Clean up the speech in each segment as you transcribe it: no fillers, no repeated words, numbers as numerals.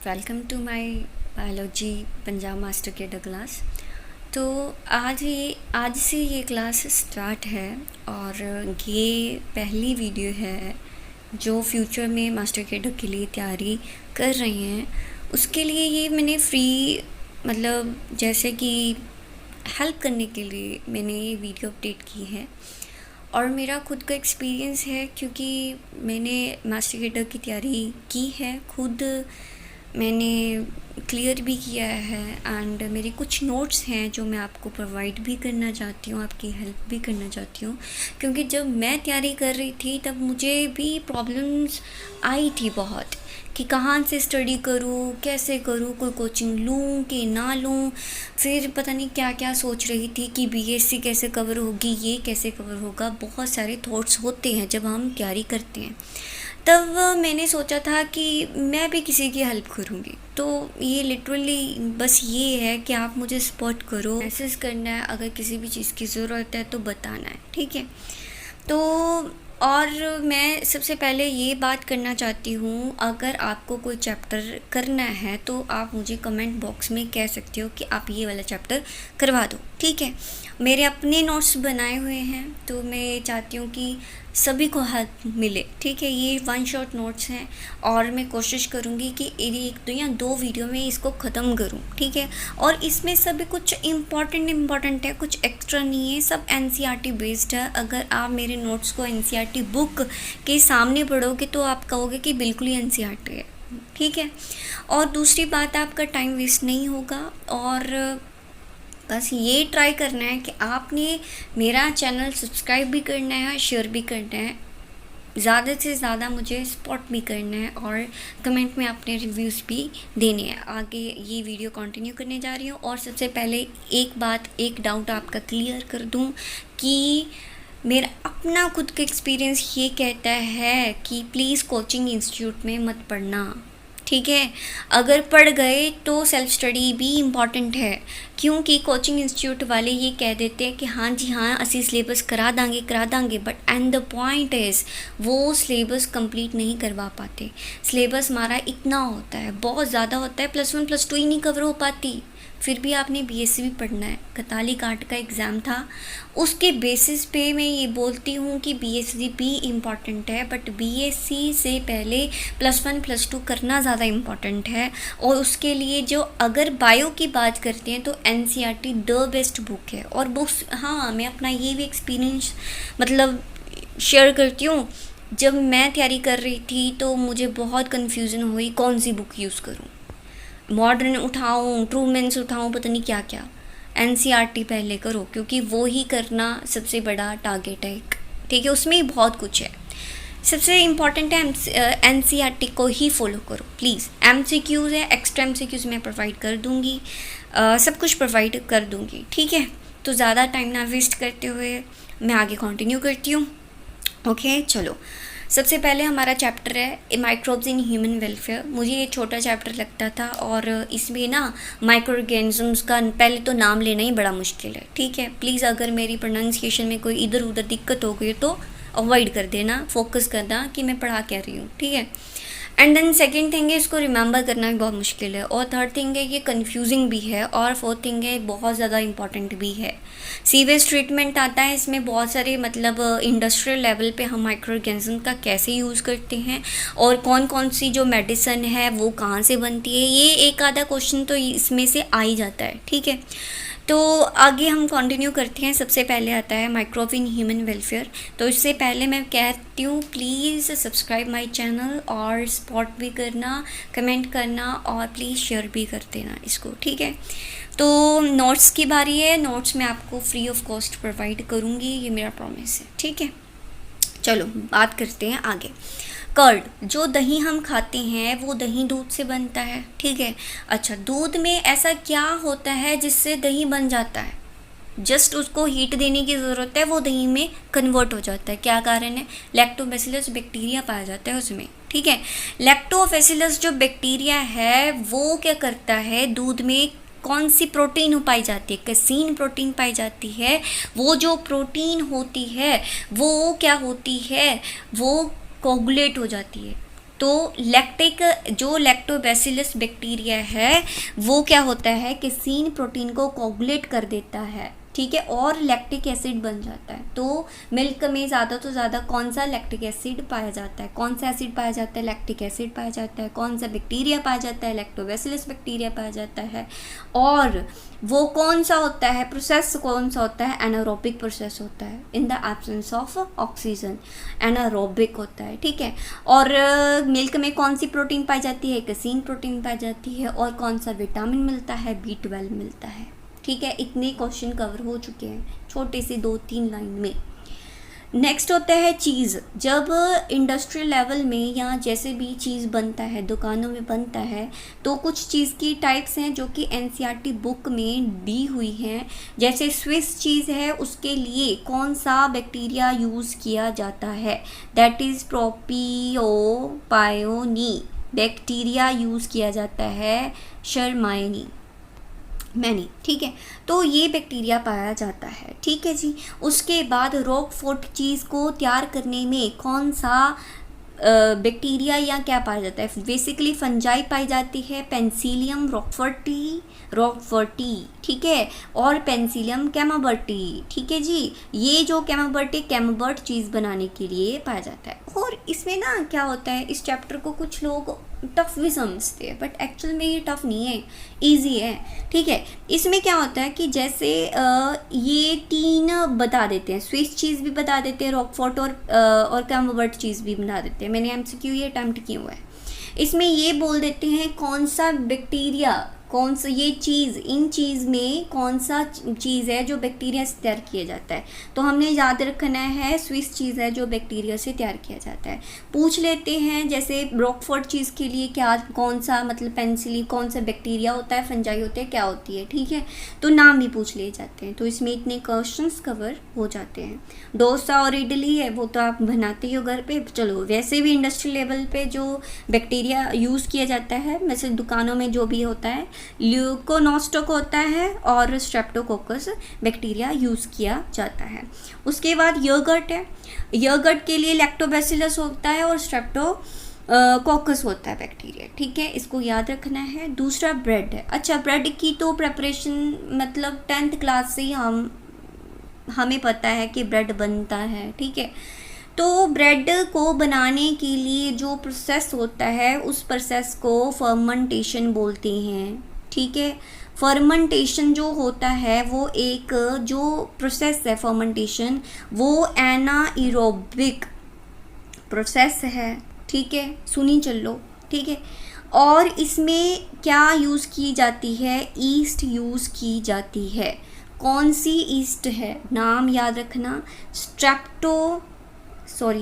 Welcome to my biology Punjab master cadre class. तो आज से ये क्लास स्टार्ट है और ये पहली वीडियो है जो फ्यूचर में मास्टर केडर के लिए तैयारी कर रहे हैं। उसके लिए ये मैंने फ्री जैसे कि हेल्प करने के लिए मैंने ये वीडियो अपडेट की है। और मेरा खुद का एक्सपीरियंस है क्योंकि मैंने मास्टर केडर की तैयारी की है, खुद मैंने क्लियर भी किया है एंड मेरे कुछ नोट्स हैं जो मैं आपको प्रोवाइड भी करना चाहती हूँ, आपकी हेल्प भी करना चाहती हूँ। क्योंकि जब मैं तैयारी कर रही थी तब मुझे भी प्रॉब्लम्स आई थी बहुत कि कहाँ से स्टडी करूँ, कैसे करूँ, कोई कोचिंग लूँ कि ना लूँ। फिर पता नहीं क्या क्या सोच रही थी कि बीएससी कैसे कवर होगी, ये कैसे कवर होगा। बहुत सारे थॉट्स होते हैं जब हम तैयारी करते हैं। तब मैंने सोचा था कि मैं भी किसी की हेल्प करूँगी। तो ये लिटरली बस ये है कि आप मुझे सपोर्ट करो, मैसेज करना है, अगर किसी भी चीज़ की ज़रूरत है तो बताना है, ठीक है। तो और मैं सबसे पहले ये बात करना चाहती हूँ, अगर आपको कोई चैप्टर करना है तो आप मुझे कमेंट बॉक्स में कह सकते हो कि आप ये वाला चैप्टर करवा दो, ठीक है। मेरे अपने नोट्स बनाए हुए हैं तो मैं चाहती हूँ कि सभी को हेल्प मिले, ठीक है। ये वन शॉट नोट्स हैं और मैं कोशिश करूँगी कि एक या दो वीडियो में इसको ख़त्म करूँ, ठीक है। और इसमें सभी कुछ इम्पॉर्टेंट है, कुछ एक्स्ट्रा नहीं है, सब एनसीईआरटी बेस्ड है। अगर आप मेरे नोट्स को एनसीईआरटी बुक के सामने पढ़ोगे तो आप कहोगे कि बिल्कुल ही एनसीईआरटी है, ठीक है। और दूसरी बात, आपका टाइम वेस्ट नहीं होगा और बस ये ट्राई करना है कि आपने मेरा चैनल सब्सक्राइब भी करना है, शेयर भी करना है, ज़्यादा से ज़्यादा मुझे सपोर्ट भी करना है और कमेंट में अपने रिव्यूज़ भी देने हैं। आगे ये वीडियो कंटिन्यू करने जा रही हूँ और सबसे पहले एक डाउट आपका क्लियर कर दूँ कि मेरा अपना खुद का एक्सपीरियंस ये कहता है कि प्लीज़ कोचिंग इंस्टीट्यूट में मत पढ़ना, ठीक है। अगर पढ़ गए तो सेल्फ स्टडी भी इम्पॉर्टेंट है, क्योंकि कोचिंग इंस्टीट्यूट वाले ये कह देते हैं कि हाँ जी हाँ असी सिलेबस करा Dange, but and the point is वो सिलेबस कंप्लीट नहीं करवा पाते। सिलेबस हमारा इतना होता है, बहुत ज़्यादा होता है, +1 +2 ही नहीं कवर हो पाती। फिर भी आपने बीएससी भी पढ़ना है। कताली काट का एग्ज़ाम था, उसके बेसिस पे मैं ये बोलती हूँ कि बीएससी भी इम्पॉर्टेंट है, बट बीएससी से पहले +1 +2 करना ज़्यादा इम्पॉर्टेंट है। और उसके लिए जो अगर बायो की बात करते हैं तो एनसीईआरटी द बेस्ट बुक है। और बुक्स, हाँ, मैं अपना ये भी एक्सपीरियंस शेयर करती हूँ। जब मैं तैयारी कर रही थी तो मुझे बहुत कन्फ्यूज़न हुई कौन सी बुक यूज़ करूँ, मॉडर्न उठाऊँ, ट्रूमेंस उठाऊँ, पता नहीं क्या क्या। एनसीईआरटी पहले करो क्योंकि वो ही करना सबसे बड़ा टारगेट है, ठीक है। उसमें ही बहुत कुछ है, सबसे इम्पॉर्टेंट है एनसीईआरटी को ही फॉलो करो प्लीज़। एमसीक्यूज़ है, एक्स्ट्रा एमसीक्यूज़ मैं प्रोवाइड कर दूँगी, सब कुछ प्रोवाइड कर दूँगी, ठीक है। तो ज़्यादा टाइम ना वेस्ट करते हुए मैं आगे कंटिन्यू करती हूँ, ओके। चलो, सबसे पहले हमारा चैप्टर है माइक्रोब्स इन ह्यूमन वेलफेयर। मुझे ये छोटा चैप्टर लगता था और इसमें ना माइक्रो ऑर्गेनिजम्स का पहले तो नाम लेना ही बड़ा मुश्किल है, ठीक है। प्लीज़ अगर मेरी प्रोनाउंसिएशन में कोई इधर उधर दिक्कत हो गई तो अवॉइड कर देना, फोकस करना कि मैं पढ़ा क्या रही हूँ, ठीक है। एंड देन सेकेंड थिंग है, इसको रिमेंबर करना भी बहुत मुश्किल है। और थर्ड थिंग है ये कन्फ्यूजिंग भी है। और फोर्थ थिंग है बहुत ज़्यादा इंपॉर्टेंट भी है, सीवेज ट्रीटमेंट आता है इसमें। बहुत सारे इंडस्ट्रियल लेवल पे हम माइक्रो ऑर्गेनिज्म का कैसे यूज़ करते हैं और कौन कौन सी जो मेडिसिन है वो कहाँ से बनती है, ये एक आधा क्वेश्चन तो इसमें से आ ही जाता है, ठीक है। तो आगे हम कंटिन्यू करते हैं। सबसे पहले आता है माइक्रोब इन ह्यूमन वेलफेयर। तो इससे पहले मैं कहती हूँ प्लीज़ सब्सक्राइब माय चैनल और सपोर्ट भी करना, कमेंट करना और प्लीज़ शेयर भी कर देना इसको, ठीक है। तो नोट्स की बारी है। नोट्स मैं आपको फ्री ऑफ कॉस्ट प्रोवाइड करूँगी, ये मेरा प्रॉमिस है, ठीक है। चलो बात करते हैं आगे। कर्ड, जो दही हम खाते हैं वो दही दूध से बनता है, ठीक है। अच्छा, दूध में ऐसा क्या होता है जिससे दही बन जाता है? जस्ट उसको हीट देने की ज़रूरत है, वो दही में कन्वर्ट हो जाता है। क्या कारण है? लैक्टोबैसिलस बैक्टीरिया पाया जाता है उसमें, ठीक है। लैक्टोबैसिलस जो बैक्टीरिया है वो क्या करता है, दूध में कौन सी प्रोटीन पाई जाती है? कैसीन प्रोटीन पाई जाती है। वो जो प्रोटीन होती है वो क्या होती है, वो कोगुलेट हो जाती है, तो लैक्टिक जो लैक्टोबैसिलस बैक्टीरिया है वो क्या होता है, कैसीन प्रोटीन को कोगुलेट कर देता है, ठीक है, और लैक्टिक एसिड बन जाता है। तो मिल्क में ज़्यादा तो ज़्यादा कौन सा लैक्टिक एसिड पाया जाता है, कौन सा एसिड पाया जाता है, लैक्टिक एसिड पाया जाता है। कौन सा बैक्टीरिया पाया जाता है, लैक्टोबैसिलस बैक्टीरिया पाया जाता है। और वो कौन सा होता है, प्रोसेस कौन सा होता है, एनारोबिक प्रोसेस होता है, in the absence of oxygen, anaerobic होता है, ठीक है। और मिल्क में कौन सी प्रोटीन पाई जाती है, कैसीन प्रोटीन पाई जाती है। और कौन सा विटामिन मिलता है, B12 मिलता है, ठीक है। इतने क्वेश्चन कवर हो चुके हैं छोटे से 2-3 लाइन में। नेक्स्ट होता है चीज़। जब इंडस्ट्रियल लेवल में या जैसे भी चीज़ बनता है, दुकानों में बनता है, तो कुछ चीज़ की टाइप्स हैं जो कि NCERT बुक में दी हुई हैं। जैसे स्विस चीज़ है, उसके लिए कौन सा बैक्टीरिया यूज़ किया जाता है, दैट इज़ प्रोपियोपायोनी बैक्टीरिया यूज़ किया जाता है, शर्माइनी मैनी, ठीक है। तो ये बैक्टीरिया पाया जाता है, ठीक है जी। उसके बाद रॉकफोर्ट चीज़ को तैयार करने में कौन सा बैक्टीरिया या क्या पाया जाता है, बेसिकली फंजाई पाई जाती है, पेंसिलियम रॉकफर्टी, ठीक है, और पेंसिलियम कैमाबर्टी, ठीक है जी। ये जो कैमाबर्टी कैमाबर्ट चीज़ बनाने के लिए पाया जाता है। और इसमें ना क्या होता है, इस चैप्टर को कुछ लोग टफ भी समझते हैं, बट एक्चुअल में ये टफ नहीं है, इजी है, ठीक है। इसमें क्या होता है कि जैसे ये 3 बता देते हैं, स्विस चीज़ भी बता देते हैं, रॉकफोर्ट और कैमाबर्ट चीज़ भी बता देते हैं। मैंने MCQ ये अटेम्प्ट किया हुआ है। इसमें ये बोल देते हैं कौन सा बैक्टीरिया, कौन सा ये चीज़, इन चीज़ में कौन सा चीज़ है जो बैक्टीरिया से तैयार किया जाता है। तो हमने याद रखना है स्विस चीज़ है जो बैक्टीरिया से तैयार किया जाता है। पूछ लेते हैं जैसे रॉकफोर्ट चीज़ के लिए क्या, कौन सा मतलब पेंसिली कौन सा बैक्टीरिया होता है, फंजाई होते हैं, क्या होती है, ठीक है। तो नाम भी पूछ लिए जाते हैं। तो इसमें इतने क्वेश्चंस कवर हो जाते हैं। डोसा और इडली है वो तो आप बनाते ही हो घर पे। चलो वैसे भी इंडस्ट्रियल लेवल पे जो बैक्टीरिया यूज़ किया जाता है, वैसे दुकानों में जो भी होता है, ल्यूकोनोस्टोक होता है और स्ट्रेप्टोकोकस बैक्टीरिया यूज़ किया जाता है। उसके बाद योगर्ट है, योगर्ट के लिए लैक्टोबैसिलस होता है और स्ट्रेप्टोकोकस होता है बैक्टीरिया, ठीक है, इसको याद रखना है। दूसरा ब्रेड है। अच्छा, ब्रेड की तो प्रेपरेशन मतलब 10th क्लास से ही हमें पता है कि ब्रेड बनता है, ठीक है। तो ब्रेड को बनाने के लिए जो प्रोसेस होता है उस प्रोसेस को फर्मेंटेशन बोलते हैं, ठीक है। फर्मेंटेशन जो होता है वो एक जो प्रोसेस है फर्मेंटेशन, वो एनाएरोबिक प्रोसेस है, ठीक है, सुनी चलो, ठीक है। और इसमें क्या यूज़ की जाती है, ईस्ट यूज़ की जाती है। कौन सी ईस्ट है, नाम याद रखना, सॉरी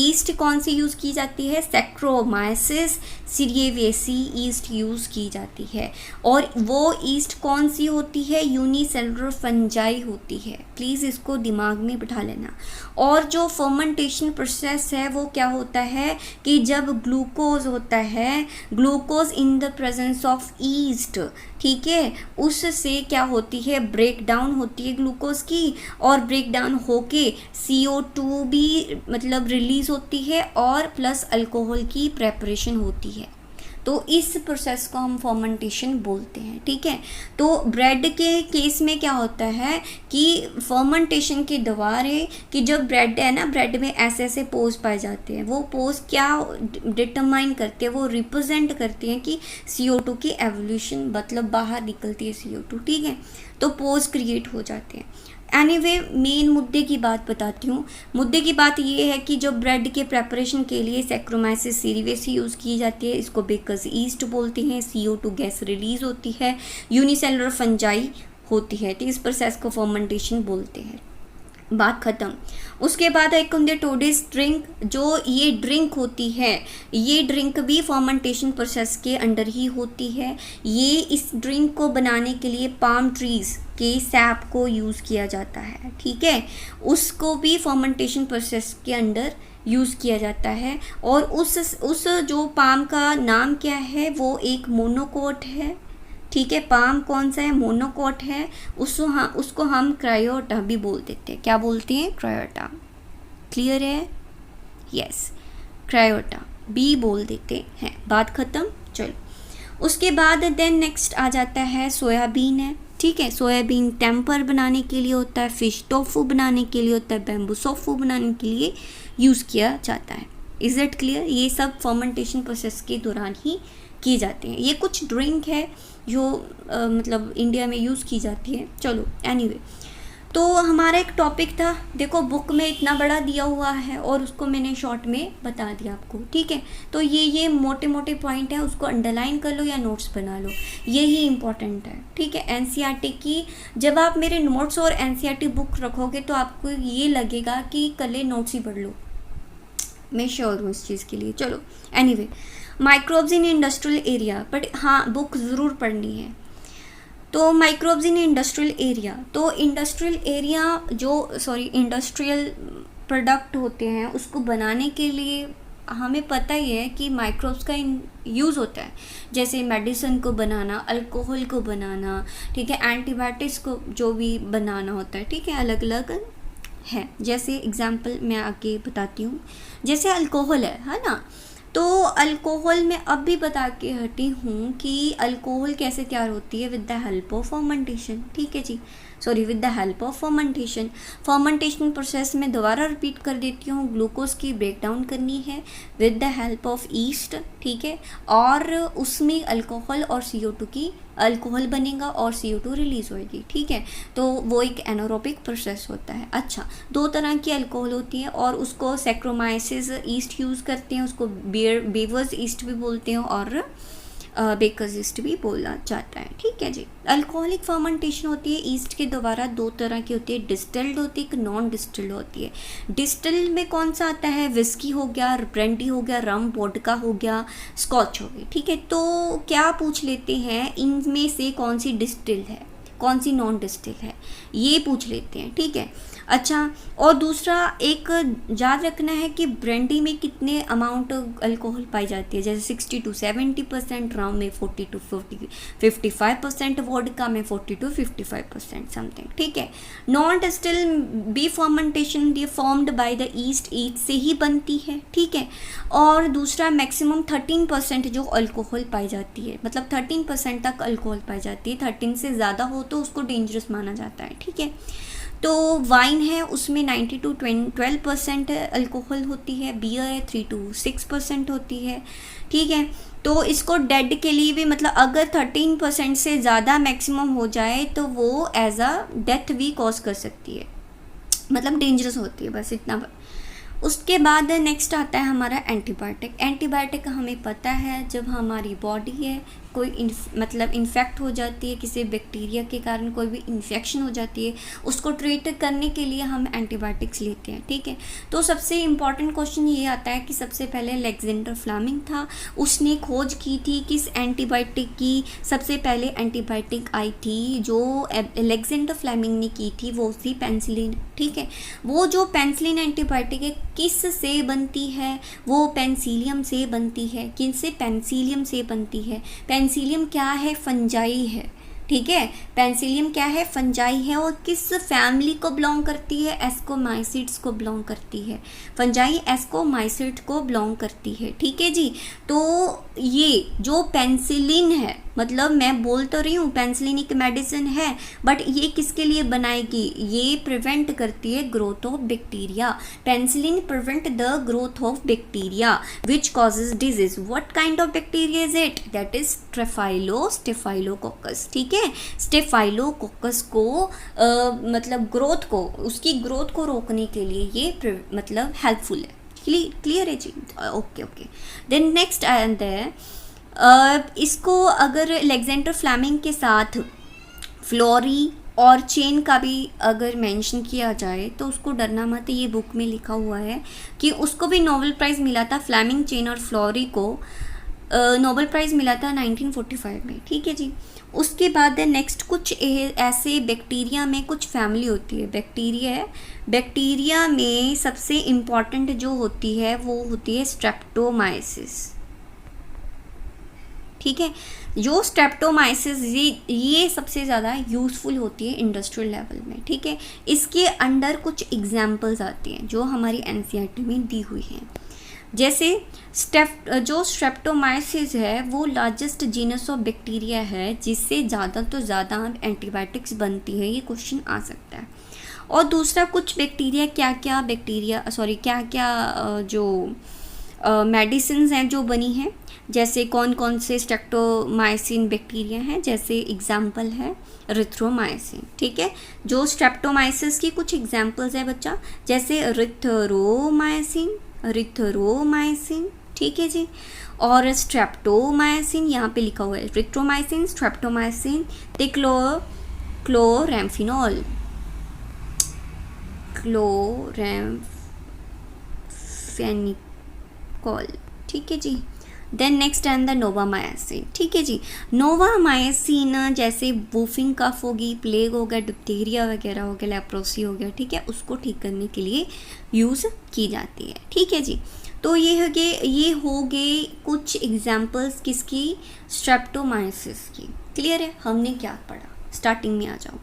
ईस्ट कौन सी यूज़ की जाती है, सैक्रोमाइसिस सीरियेवेसी ईस्ट यूज़ की जाती है। और वो ईस्ट कौन सी होती है, यूनिसेलुलर फंजाई होती है, प्लीज़ इसको दिमाग में बिठा लेना। और जो फर्मेंटेशन प्रोसेस है वो क्या होता है कि जब ग्लूकोज होता है, glucose in the presence of east, ठीक है, उससे क्या होती है, ब्रेक डाउन होती है ग्लूकोज की, और ब्रेक डाउन होके CO2 भी मतलब रिलीज़ होती है और प्लस अल्कोहल की प्रेपरेशन होती है। तो इस प्रोसेस को हम फर्मेंटेशन बोलते हैं, ठीक है। तो ब्रेड के केस में क्या होता है कि फर्मेंटेशन के द्वारा कि जब ब्रेड है ना, ब्रेड में ऐसे ऐसे पोज पाए जाते हैं, वो पोज क्या डिटरमाइन करते हैं, वो रिप्रेजेंट करते हैं कि CO2 की एवोल्यूशन, मतलब बाहर निकलती है CO2, ठीक है। तो पोज क्रिएट हो जाते हैं। एनीवे मेन मुद्दे की बात बताती हूँ। मुद्दे की बात ये है कि जो ब्रेड के प्रेपरेशन के लिए सैक्रोमाइसिस सीरियवेसी यूज़ की जाती है, इसको बेकस ईस्ट बोलते हैं। CO2 गैस रिलीज होती है, यूनिसेलुलर फंजाई होती है, तो इस प्रोसेस को फर्मेंटेशन बोलते हैं। बात ख़त्म। उसके बाद एक होती है टोडिस ड्रिंक, जो ये ड्रिंक होती है, ये ड्रिंक भी फर्मेंटेशन प्रोसेस के अंडर ही होती है। ये इस ड्रिंक को बनाने के लिए पाम ट्रीज़ के सैप को यूज़ किया जाता है, ठीक है, उसको भी फर्मेंटेशन प्रोसेस के अंडर यूज़ किया जाता है। और उस जो पाम का नाम क्या है, वो एक मोनोकोट है, ठीक है। पाम कौन सा है, मोनोकोट है। उसको हम क्रायोटा भी बोल देते हैं। क्या बोलते हैं, क्रायोटा। क्लियर है, यस, क्रायोटा बी बोल देते हैं, बात ख़त्म। चलो उसके बाद देन नेक्स्ट आ जाता है सोयाबीन है, ठीक है। सोयाबीन टेम्पर बनाने के लिए होता है, फ़िश टोफू बनाने के लिए होता है, बैम्बू सोफू बनाने के लिए यूज़ किया जाता है। Is it clear? ये सब फर्मेंटेशन प्रोसेस के दौरान ही किए जाते हैं। ये कुछ ड्रिंक है जो मतलब इंडिया में यूज़ की जाती है। चलो एनीवे, तो हमारा एक टॉपिक था, देखो बुक में इतना बड़ा दिया हुआ है और उसको मैंने शॉर्ट में बता दिया आपको, ठीक है। तो ये मोटे मोटे पॉइंट है, उसको अंडरलाइन कर लो या नोट्स बना लो, यही इंपॉर्टेंट है, ठीक है। एनसीईआरटी की जब आप मेरे नोट्स और एनसीईआरटी बुक रखोगे तो आपको ये लगेगा कि कल नोट्स ही पढ़ लो, मैं श्योर हूँ इस चीज़ के लिए। चलो anyway, microbes in industrial area, but हाँ बुक ज़रूर पढ़नी है। तो माइक्रोब्स इन इंडस्ट्रियल एरिया, तो इंडस्ट्रियल एरिया इंडस्ट्रियल प्रोडक्ट होते हैं, उसको बनाने के लिए हमें पता ही है कि माइक्रोब्स का यूज़ होता है, जैसे मेडिसिन को बनाना, अल्कोहल को बनाना, ठीक है, एंटीबायोटिक्स को जो भी बनाना होता है, ठीक है, अलग अलग है। जैसे एग्जांपल मैं आगे बताती हूँ, जैसे अल्कोहल है ना। तो अल्कोहल में अब भी बता के हटी हूँ कि अल्कोहल कैसे तैयार होती है, with the help of fermentation, ठीक है जी, with the help of fermentation. Fermentation process में दोबारा रिपीट कर देती हूँ, ग्लूकोज की ब्रेक डाउन करनी है with the help of east, ठीक है, और उसमें अल्कोहल और CO2 की अल्कोहल बनेगा और CO2 रिलीज़ होएगी, ठीक है। तो वो एक एनारोबिक प्रोसेस होता है। अच्छा, 2 तरह की अल्कोहल होती है और उसको सैक्रोमाइसिस ईस्ट यूज़ करते हैं, उसको बेवर्स ईस्ट भी बोलते हैं और बेकर्स ईस्ट भी बोला जाता है, ठीक है जी। अल्कोहलिक फर्मेंटेशन होती है ईस्ट के द्वारा, 2 तरह की होती है, डिस्टिल्ड होती है, एक नॉन डिस्टिल्ड होती है। डिस्टिल्ड में कौन सा आता है, विस्की हो गया, ब्रांडी हो गया, रम, वोडका हो गया, स्कॉच हो गई, ठीक है। तो क्या पूछ लेते हैं, इनमें से कौन सी डिस्टिल्ड है, कौन सी नॉन डिस्टिल्ड है, ये पूछ लेते हैं, ठीक है। अच्छा, और दूसरा एक याद रखना है कि ब्रांडी में कितने अमाउंट अल्कोहल पाई जाती है, जैसे 60 to 70%, रम में 40 to 55%, वोडका में 40 to 55% समथिंग, ठीक है। नॉन डिस्टिल बी फर्मेंटेशन ये फॉर्म्ड बाय द ईस्ट से ही बनती है, ठीक है। और दूसरा मैक्सिमम 13% जो अल्कोहल पाई जाती है, मतलब 13% तक अल्कोहल पाई जाती है, 13 से ज़्यादा हो तो उसको डेंजरस माना जाता है, ठीक है। तो वाइन है, उसमें 90 to 12% अल्कोहल होती है, बियर है 3 to 6% होती है, ठीक है। तो इसको डेड के लिए भी, मतलब अगर 13% से ज़्यादा मैक्सिमम हो जाए तो वो एज अ डेथ भी कॉज कर सकती है, मतलब डेंजरस होती है, बस इतना। उसके बाद नेक्स्ट आता है हमारा एंटीबायोटिक। एंटीबायोटिक हमें पता है, जब हमारी बॉडी है कोई मतलब इन्फेक्ट हो जाती है, किसी बैक्टीरिया के कारण कोई भी इन्फेक्शन हो जाती है, उसको ट्रीट करने के लिए हम एंटीबायोटिक्स लेते हैं, ठीक है। तो सबसे इम्पॉर्टेंट क्वेश्चन ये आता है कि सबसे पहले अलेक्जेंडर फ्लेमिंग था, उसने खोज की थी किस एंटीबायोटिक की, सबसे पहले एंटीबायोटिक आई थी जो अलेक्जेंडर फ्लेमिंग ने की थी, वो थी पेनिसिलिन, ठीक है। वो जो पेनिसिलिन एंटीबायोटिक है किस से बनती है, वो पेनिसिलियम से बनती है। किनसे? पेनिसिलियम से बनती है। पेनिसिलियम क्या है? फंजाई है, ठीक है। पेनिसिलियम क्या है? फंजाई है। और किस फैमिली को बिलोंग करती है? एस्कोमाइसिड्स को बिलोंग करती है। फंजाई एस्कोमाइसिड को बिलोंग करती है, ठीक है जी। तो ये जो पेनिसिलिन है, मतलब मैं बोल तो रही हूँ पेनिसिलिन एक मेडिसिन है, बट ये किसके लिए बनाएगी? ये प्रिवेंट करती है growth of bacteria. Penicillin prevent the growth of bacteria which causes disease. What kind of bacteria is it? That is staphylococcus, ठीक है। स्टेफाइलोकोकस को मतलब ग्रोथ को, उसकी ग्रोथ को रोकने के लिए ये मतलब हेल्पफुल है। क्लियर है जी? ओके। देन नेक्स्ट आते हैं, इसको अगर अलेक्जेंडर फ्लेमिंग के साथ फ्लोरी और चेन का भी अगर मेंशन किया जाए तो उसको डरना मत, ये बुक में लिखा हुआ है कि उसको भी नोबेल प्राइज़ मिला था। फ्लेमिंग, चेन और फ्लोरी को नोबेल प्राइज़ मिला था 1945 में, ठीक है जी। उसके बाद नेक्स्ट कुछ ऐसे बैक्टीरिया में कुछ फैमिली होती है, बैक्टीरिया में सबसे इम्पॉर्टेंट जो होती है वो होती है स्ट्रेप्टोमाइसिस, ठीक है। जो स्ट्रेप्टोमाइसिस ये सबसे ज़्यादा यूज़फुल होती है इंडस्ट्रियल लेवल में, ठीक है। इसके अंडर कुछ एग्जाम्पल्स आती हैं जो हमारी एनसीईआरटी में दी हुई हैं। जैसे जो स्ट्रेप्टोमाइसिस है वो लार्जेस्ट जीनस ऑफ बैक्टीरिया है जिससे ज़्यादा तो ज़्यादा एंटीबायोटिक्स बनती है, ये क्वेश्चन आ सकता है। और दूसरा, कुछ बैक्टीरिया क्या क्या जो मेडिसिन हैं जो बनी हैं, जैसे कौन कौन से स्ट्रेप्टोमाइसिन बैक्टीरिया हैं, जैसे एग्जाम्पल है रिथ्रोमाइसिन। ठीक है, जो स्ट्रेप्टोमाइसिस की कुछ एग्जाम्पल्स है बच्चा, जैसे रिथ्रोमाइसिन, ठीक है जी। और स्ट्रेप्टोमाइसिन यहाँ पे लिखा हुआ है, रिथ्रोमाइसिन, स्ट्रेप्टोमाइसिन, क्लोरैम्फेनिकोल, ठीक है जी। देन नेक्स्ट एंड द नोवामाइसिन, ठीक है जी। नोवामाइसिन जैसे वूफिंग कफ होगी, प्लेग हो गया, डिप्थीरिया वगैरह हो गया, लेप्रोसी हो गया, ठीक है, उसको ठीक करने के लिए यूज़ की जाती है। ठीक है जी। तो ये हो गए कुछ एग्जाम्पल्स किसकी, स्ट्रेप्टोमाइसिस की। क्लियर है, हमने क्या पढ़ा, स्टार्टिंग में आ जाओ।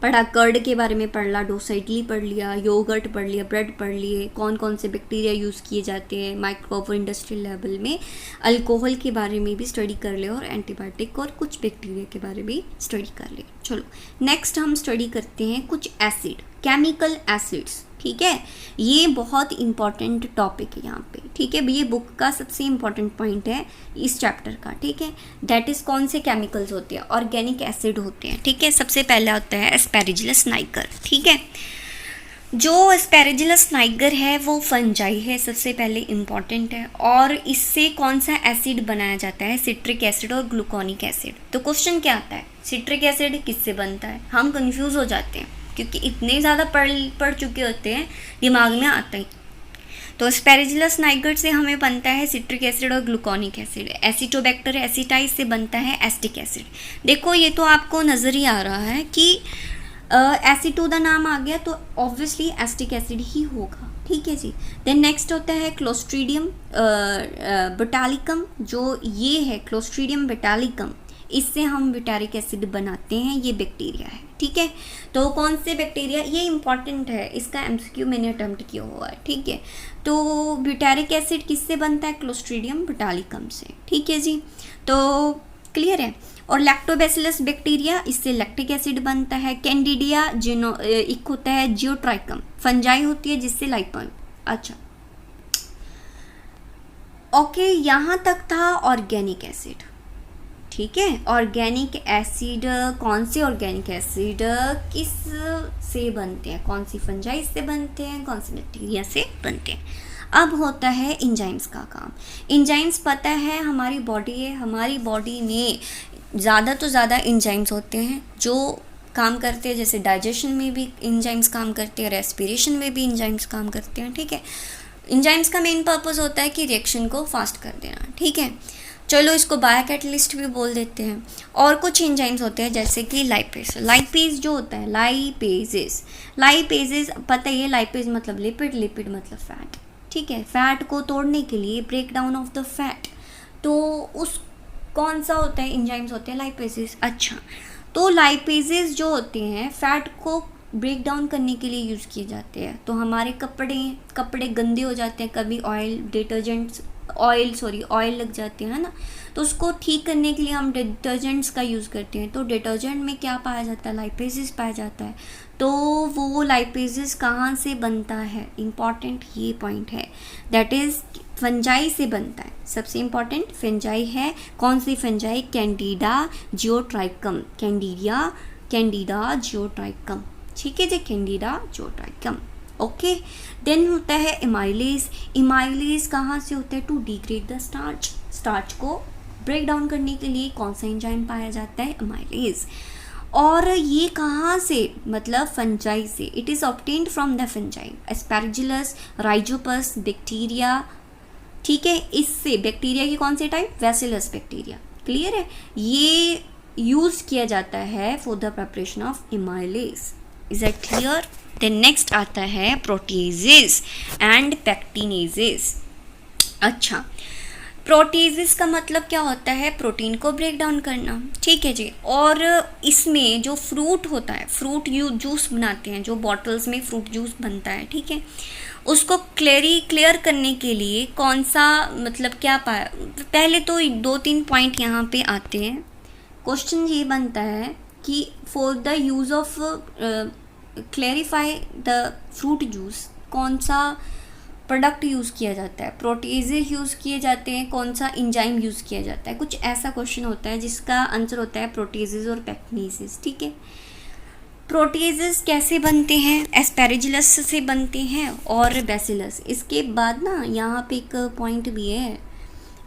पढ़ा कर्ड के बारे में पढ़ ला, डोसाइटली पढ़ लिया, योगर्ट पढ़ लिया, ब्रेड पढ़ लिए, कौन कौन से बैक्टीरिया यूज़ किए जाते हैं माइक्रो और इंडस्ट्रियल लेवल में, अल्कोहल के बारे में भी स्टडी कर ले, और एंटीबायोटिक और कुछ बैक्टीरिया के बारे में स्टडी कर ले। चलो नेक्स्ट हम स्टडी करते हैं कुछ एसिड, केमिकल एसिड्स। ठीक है, ये बहुत इंपॉर्टेंट टॉपिक है यहाँ पे। ठीक है, ये बुक का सबसे इम्पॉर्टेंट पॉइंट है इस चैप्टर का। ठीक है, दैट इज़ कौन से केमिकल्स होते हैं, ऑर्गेनिक एसिड होते हैं। ठीक है, सबसे पहला होता है एस्पेरिजिलस नाइगर। ठीक है, जो एस्पेरिजिलस नाइगर है वो फंजाई है, सबसे पहले इम्पॉर्टेंट है। और इससे कौन सा एसिड बनाया जाता है, सिट्रिक एसिड और ग्लूकोनिक एसिड। तो क्वेश्चन क्या आता है, सिट्रिक एसिड किससे बनता है, हम कंफ्यूज हो जाते हैं क्योंकि इतने ज़्यादा पढ़ चुके होते हैं, दिमाग में आता ही। तो एस्पेरिजिलस नाइगर से हमें बनता है सिट्रिक एसिड और ग्लूकोनिक एसिड। एसिटोबैक्टर एसिटाइज से बनता है एस्टिक एसिड। देखो ये तो आपको नज़र ही आ रहा है कि एसिटो द नाम आ गया तो ऑब्वियसली एस्टिक एसिड ही होगा। ठीक है जी। देन नेक्स्ट होता है क्लोस्ट्रीडियम बोटालिकम, जो ये है क्लोस्ट्रीडियम बोटालिकम, इससे हम ब्यूटारिक एसिड बनाते हैं, ये बैक्टीरिया है। ठीक है, तो कौन से बैक्टीरिया, ये इंपॉर्टेंट है, इसका एमसीक्यू मैंने अटेम्प्ट किया हुआ है। ठीक है, तो ब्यूटारिक एसिड किससे बनता है, क्लोस्ट्रीडियम बोटालिकम से। ठीक है जी, तो क्लियर है। और लैक्टोबैसिलस बैक्टीरिया, इससे लैक्टिक एसिड बनता है। कैंडिडिया एक होता है जियोट्राइकम, फंजाई होती है जिससे लाइपॉइड। अच्छा ओके, यहाँ तक था ऑर्गेनिक एसिड। ठीक है, ऑर्गेनिक एसिड, कौन से ऑर्गेनिक एसिड किस से बनते हैं, कौन सी फंजाई से बनते हैं, कौन से बैक्टीरिया से बनते हैं। अब होता है इंजाइम्स का काम। इंजाइम्स पता है हमारी बॉडी है, हमारी बॉडी में ज़्यादा तो ज़्यादा इंजाइम्स होते हैं जो काम करते हैं, जैसे डाइजेशन में भी इंजाइम्स काम करते हैं, रेस्पिरेशन में भी इंजाइम्स काम करते हैं। ठीक है, इंजाइम्स का मेन पर्पस होता है कि रिएक्शन को फास्ट कर देना। ठीक है, चलो इसको बायोकैटलिस्ट भी बोल देते हैं। और कुछ एंजाइम्स होते हैं जैसे कि लाइपेज जो होता है, लाइपेजेस पता है, लाइपेज मतलब लिपिड, लिपिड मतलब फैट। ठीक है, फैट को तोड़ने के लिए break down of the fat, तो उस कौन सा होता है, एंजाइम्स होते हैं लाइपेजेस। अच्छा, तो लाइपेजेस जो होते हैं फैट को ब्रेक डाउन करने के लिए यूज़ किए जाते हैं। तो हमारे कपड़े गंदे हो जाते हैं, कभी ऑयल लग जाते हैं ना, तो उसको ठीक करने के लिए हम डिटर्जेंट्स का यूज़ करते हैं। तो डिटर्जेंट में क्या पाया जाता है, लाइपेजेस पाया जाता है। तो वो लाइपेजेस कहाँ से बनता है, इम्पॉर्टेंट ये पॉइंट है, दैट इज़ फंजाई से बनता है। सबसे इम्पॉर्टेंट फंजाई है, कौन सी फंजाई, कैंडिडा जियोट्राइकम, कैंडिडा जियोट्राइकम। ठीक है जी, कैंडिडा जियोट्राइकम। ओके, देन होता है इमाइलेज कहाँ से होता है, टू डिग्रेड द स्टार्च को ब्रेक डाउन करने के लिए कौन सा एंजाइम पाया जाता है, इमाइलेज। और ये कहाँ से, मतलब फंजाई से। It is obtained from the fungi, Aspergillus, Rhizopus, bacteria. ठीक है, इससे बैक्टीरिया की कौन से टाइप, बैसिलस बैक्टीरिया। क्लियर है, ये यूज़ किया जाता है for the preparation of amylase. Is that clear. Then next आता है प्रोटीजेस एंड पैक्टिनेजेस। अच्छा, प्रोटीजेस का मतलब क्या होता है, प्रोटीन को ब्रेक डाउन करना, ठीक है जी। और इसमें जो फ्रूट होता है, फ्रूट जूस बनाते हैं, जो बॉटल्स में फ्रूट जूस बनता है, ठीक है, उसको क्लियर करने के लिए कौन सा मतलब क्या पाया, पहले तो 2-3 पॉइंट यहाँ पे आते हैं। क्वेश्चन ये बनता है कि for the use of clarify the fruit juice कौन सा प्रोडक्ट यूज़ किया जाता है, प्रोटीजेज यूज़ किए जाते हैं, कौन सा इंजाइम यूज़ किया जाता है, कुछ ऐसा क्वेश्चन होता है जिसका आंसर होता है प्रोटीजेज और पेक्टिनेजेस, ठीक है। प्रोटीजेज कैसे बनते हैं, एस्पेरिजिलस से बनते हैं और बैसिलस। इसके बाद ना यहाँ पे एक पॉइंट भी है,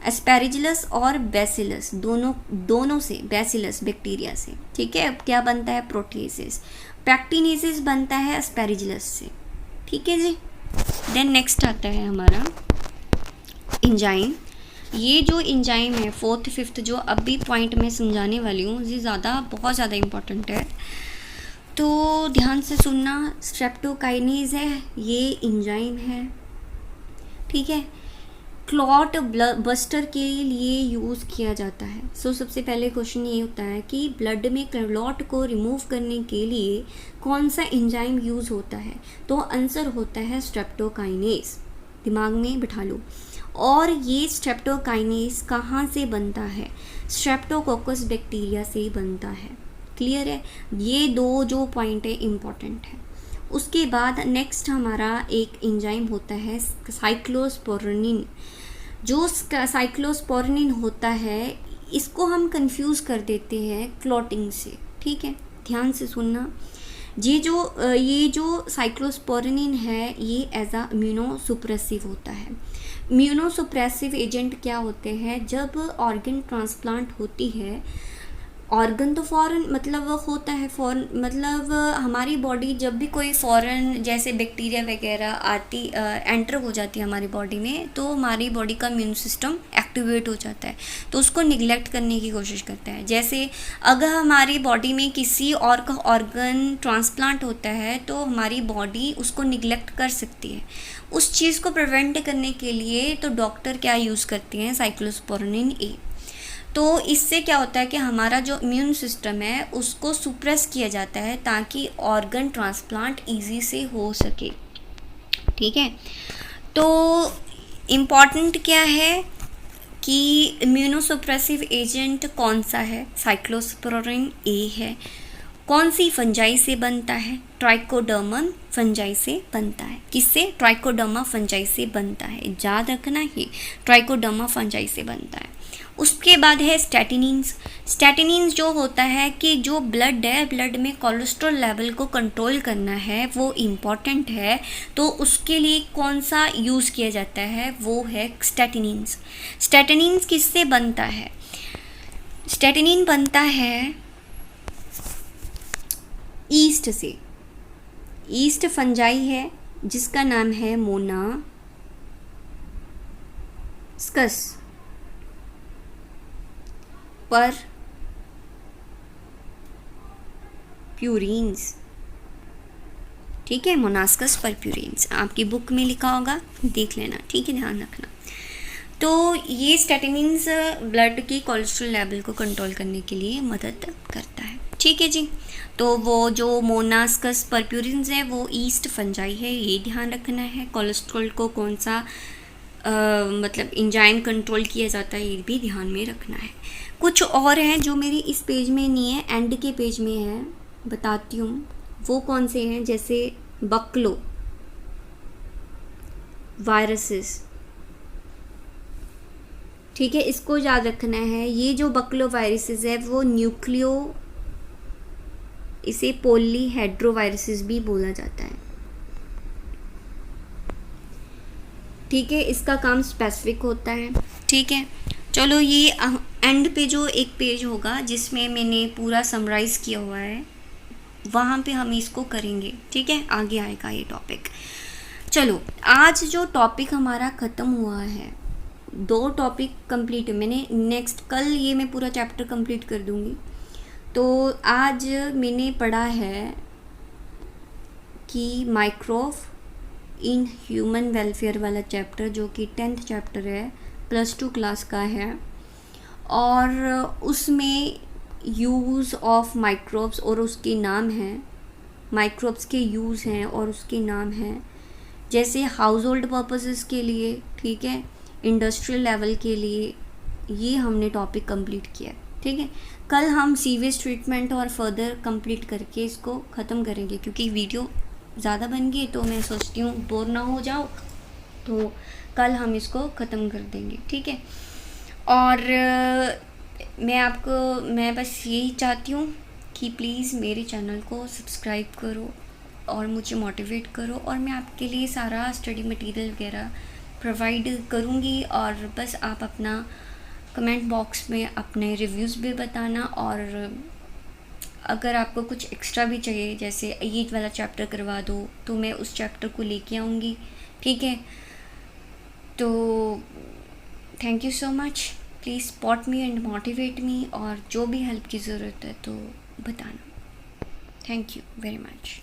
एस्पेरिजिलस और बैसिलस दोनों से, बैसिलस बैक्टीरिया से, ठीक है। अब क्या बनता है, प्रोटीजेज। पेक्टिनेजेस बनता है एस्पेरिजिलस से, ठीक है जी। देन नेक्स्ट आता है हमारा इंजाइम। ये जो इंजाइम है 4th 5th जो अभी पॉइंट में समझाने वाली हूँ, ये बहुत ज़्यादा इम्पोर्टेंट है, तो ध्यान से सुनना। स्ट्रेप्टोकाइनेज है, ये इंजाइम है, ठीक है। क्लॉट बस्टर के लिए यूज़ किया जाता है। सबसे पहले क्वेश्चन ये होता है कि ब्लड में क्लॉट को रिमूव करने के लिए कौन सा एंजाइम यूज़ होता है, तो आंसर होता है स्ट्रेप्टोकाइनेज, दिमाग में बिठा लो। और ये स्ट्रेप्टोकाइनेज कहाँ से बनता है, स्ट्रेप्टोकोकस बैक्टीरिया से बनता है, क्लियर है। ये दो जो पॉइंट है इम्पॉर्टेंट है। उसके बाद नेक्स्ट हमारा एक एंजाइम होता है साइक्लोस्पोरेनिन। जो साइक्लोस्पोरेनिन होता है, इसको हम कंफ्यूज कर देते हैं क्लॉटिंग से, ठीक है, ध्यान से सुनना। ये जो साइक्लोस्पोरेनिन है, ये एज अ इम्यूनोसुप्रेसिव होता है। इम्यूनोसुप्रेसिव एजेंट क्या होते हैं, जब ऑर्गन ट्रांसप्लांट होती है, ऑर्गन तो फॉरेन मतलब होता है, फॉरेन मतलब हमारी बॉडी जब भी कोई फॉरेन जैसे बैक्टीरिया वगैरह आती एंटर हो जाती है हमारी बॉडी में, तो हमारी बॉडी का इम्यून सिस्टम एक्टिवेट हो जाता है, तो उसको निगलेक्ट करने की कोशिश करता है। जैसे अगर हमारी बॉडी में किसी और का ऑर्गन ट्रांसप्लांट होता है, तो हमारी बॉडी उसको निगलेक्ट कर सकती है। उस चीज़ को प्रिवेंट करने के लिए तो डॉक्टर क्या यूज़ करते हैं, साइक्लोस्पोरेनिन ए। तो इससे क्या होता है कि हमारा जो इम्यून सिस्टम है उसको सुप्रेस किया जाता है, ताकि ऑर्गन ट्रांसप्लांट इजी से हो सके, ठीक है। तो इम्पॉर्टेंट क्या है कि इम्यूनोसुप्रेसिव एजेंट कौन सा है, साइक्लोस्पोरेनिन ए है। कौन सी फंजाई से बनता है, ट्राइकोडर्मा फंजाई से बनता है। किससे, ट्राइकोडर्मा फंजाई से बनता है, याद रखना ही ट्राइकोडर्मा फंजाई से बनता है। उसके बाद है स्टैटिनिन्स। स्टैटिनिन्स जो होता है कि जो ब्लड है, ब्लड में कोलेस्ट्रॉल लेवल को कंट्रोल करना है, वो इम्पॉर्टेंट है, तो उसके लिए कौन सा यूज़ किया जाता है, वो है स्टैटिनिन्स। स्टैटिनिन्स किससे बनता है, स्टैटिनिन बनता है ईस्ट से। ईस्ट फंजाई है जिसका नाम है मोनास्कस पर प्यूरिन्स, ठीक है, मोनास्कस पर प्यूरिन्स आपकी बुक में लिखा होगा, देख लेना, ठीक है, ध्यान रखना। तो ये स्टैटिनिन्स ब्लड की कोलेस्ट्रॉल लेवल को कंट्रोल करने के लिए मदद करता है, ठीक है जी। तो वो जो मोनास्कस पर प्यूरिन्स है वो ईस्ट फंजाई है, ये ध्यान रखना है। कोलेस्ट्रॉल को कौन सा मतलब एंजाइम कंट्रोल किया जाता है, ये भी ध्यान में रखना है। कुछ और हैं जो मेरी इस पेज में नहीं है, एंड के पेज में है, बताती हूँ वो कौन से हैं। जैसे बक्लो वायरसेस, ठीक है, इसको याद रखना है। ये जो बक्लो वायरसेस है वो इसे पॉलीहेड्रोवायरसेस भी बोला जाता है, ठीक है, इसका काम स्पेसिफिक होता है, ठीक है। चलो ये एंड पे जो एक पेज होगा जिसमें मैंने पूरा समराइज़ किया हुआ है, वहाँ पे हम इसको करेंगे, ठीक है, आगे आएगा ये टॉपिक। चलो आज जो टॉपिक हमारा ख़त्म हुआ है, 2 टॉपिक कंप्लीट, मैंने नेक्स्ट कल ये मैं पूरा चैप्टर कंप्लीट कर दूँगी। तो आज मैंने पढ़ा है कि माइक्रोब इन ह्यूमन वेलफेयर वाला चैप्टर, जो कि 10th चैप्टर है, +2 क्लास का है और उसमें यूज़ ऑफ माइक्रोब्स और उसके नाम हैं, माइक्रोब्स के यूज़ हैं और उसके नाम हैं, जैसे हाउस होल्ड पर्पसेस के लिए, ठीक है, इंडस्ट्रियल लेवल के लिए, ये हमने टॉपिक कंप्लीट किया, ठीक है। कल हम सीवेज ट्रीटमेंट और फर्दर कंप्लीट करके इसको ख़त्म करेंगे, क्योंकि वीडियो ज़्यादा बन गई तो मैं सोचती हूँ बोर ना हो जाओ, तो कल हम इसको ख़त्म कर देंगे, ठीक है। और मैं बस यही चाहती हूँ कि प्लीज़ मेरे चैनल को सब्सक्राइब करो और मुझे मोटिवेट करो, और मैं आपके लिए सारा स्टडी मटेरियल वगैरह प्रोवाइड करूँगी। और बस आप अपना कमेंट बॉक्स में अपने रिव्यूज़ भी बताना, और अगर आपको कुछ एक्स्ट्रा भी चाहिए, जैसे ये वाला चैप्टर करवा दो, तो मैं उस चैप्टर को लेके आऊँगी, ठीक है। तो thank you so much, please support me and motivate me, और जो भी हेल्प की ज़रूरत है तो बताना। Thank you very much.